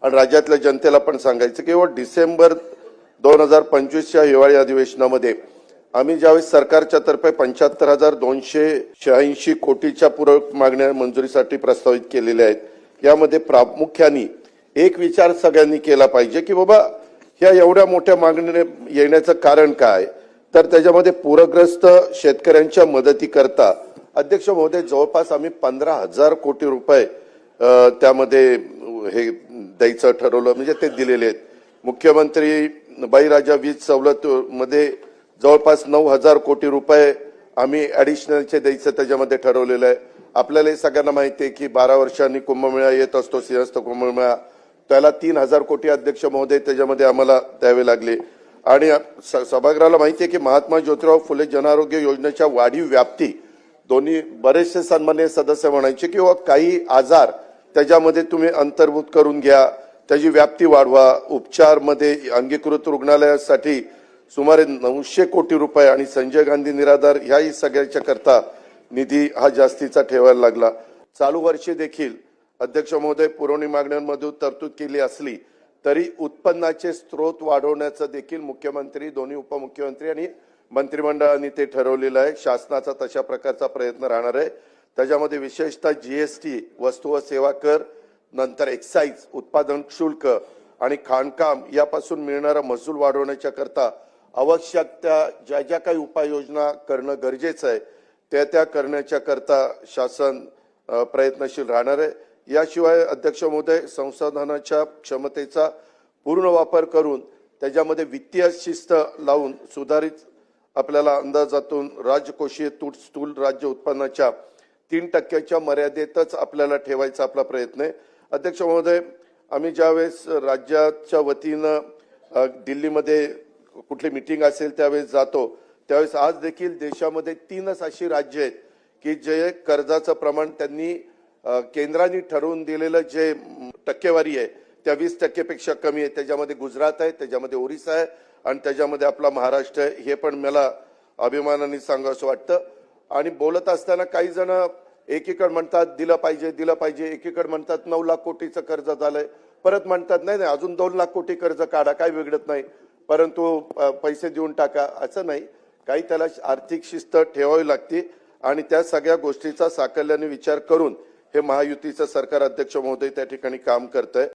आणि राज्यातल्या जनतेला पण सांगायचं की डिसेंबर 2025च्या हिवाळी अधिवेशनामध्ये आम्ही ज्यावेळेस सरकारच्या तर्फे 75,286 कोटीच्या पूरक मागण्या मंजुरीसाठी प्रस्तावित केलेल्या आहेत, यामध्ये प्रामुख्याने एक विचार सगळ्यांनी केला पाहिजे की बाबा ह्या एवढ्या मोठ्या मागण्या येण्याचं कारण काय, तर त्याच्यामध्ये पूरग्रस्त शेतकऱ्यांच्या मदतीकरता अध्यक्ष महोदय जवळपास आम्ही 15,000 कोटी रुपये त्यामध्ये हे द्यायचं ठरवलं, म्हणजे ते दिलेले आहेत. मुख्यमंत्री बाईराजा वीज सवलत मध्ये जवळपास 9,000 कोटी रुपये आम्ही ऍडिशनलचे द्यायचं त्याच्यामध्ये ठरवलेलं आहे. आपल्याला सगळ्यांना माहिती आहे की 12 वर्षांनी कुंभमेळा येत असतो, सिंहस्थ कुंभमेळा, त्याला 3,000 कोटी अध्यक्ष महोदय त्याच्यामध्ये आम्हाला द्यावे लागले. आणि सभागृहाला माहिती आहे की महात्मा ज्योतिराव फुले जनआरोग्य योजनेच्या वाढीव व्याप्ती दोन्ही बरेचसे सन्माननीय सदस्य म्हणायचे की काही आजार त्याच्यामध्ये तुम्ही अंतर्भूत करून घ्या, त्याची व्याप्ती वाढवा. उपचारमध्ये अंगीकृत रुग्णालयासाठी सुमारे 900 कोटी रुपये आणि संजय गांधी निराधार ह्याही सगळ्याच्या करता निधी हा जास्तीचा ठेवायला लागला. चालू वर्षी देखील अध्यक्ष महोदय पुरवणी मागण्यांमध्ये तरतूद केली असली तरी उत्पन्नाचे स्रोत वाढवण्याचं देखील मुख्यमंत्री, दोन्ही उपमुख्यमंत्री आणि मंत्रिमंडळाने ते ठरवलेलं आहे. शासनाचा तशा प्रकारचा प्रयत्न राहणार आहे. त्याच्यामध्ये विशेषतः जीएसटी, वस्तू व सेवा कर, नंतर एक्साईज, उत्पादन शुल्क आणि खाणकाम यापासून मिळणारा महसूल वाढवण्याच्या करता आवश्यक त्या ज्या काही उपाययोजना करणं गरजेचं आहे त्या करण्याच्या करता शासन प्रयत्नशील राहणार आहे. याशिवाय अध्यक्ष महोदय संसाधनाच्या क्षमतेचा पूर्ण वापर करून त्याच्यामध्ये वित्तीय शिस्त लावून सुधारित आपल्याला अंदाजातून राजकोषीय तूट स्थूल राज्य उत्पन्नाच्या 3% मर्यादेतच आपल्याला ठेवायचा आपला प्रयत्न आहे. अध्यक्ष महोदय, आम्ही ज्यावेळेस राज्याच्या वतीनं दिल्लीमध्ये कुठली मीटिंग असेल त्यावेळेस जातो, त्यावेळेस आज देखील देशामध्ये 3च अशी राज्य आहेत की जे कर्जाचं प्रमाण त्यांनी केंद्राने ठरवून दिलेलं जे टक्केवारी आहे त्या 20% पेक्षा कमी आहे. त्याच्यामध्ये गुजरात आहे, त्याच्यामध्ये ओरिसा आहे आणि त्याच्यामध्ये आपला महाराष्ट्र आहे. हे पण मला अभिमानाने सांगावंसं वाटतं. आणि बोलत असताना काही जण एकीकडे म्हणतात दिलं पाहिजे, एकीकडे म्हणतात 9 लाख कोटीचं कर्ज झालंय, परत म्हणतात नाही अजून 2 लाख कोटी कर्ज काढा, काय बिघडत नाही, परंतु पैसे देऊन टाका. असं नाही, काही त्याला आर्थिक शिस्त ठेवावी लागते आणि त्या सगळ्या गोष्टीचा साकल्याने विचार करून हे महायुतीचं सरकार अध्यक्ष महोदय त्या ठिकाणी काम करतंय.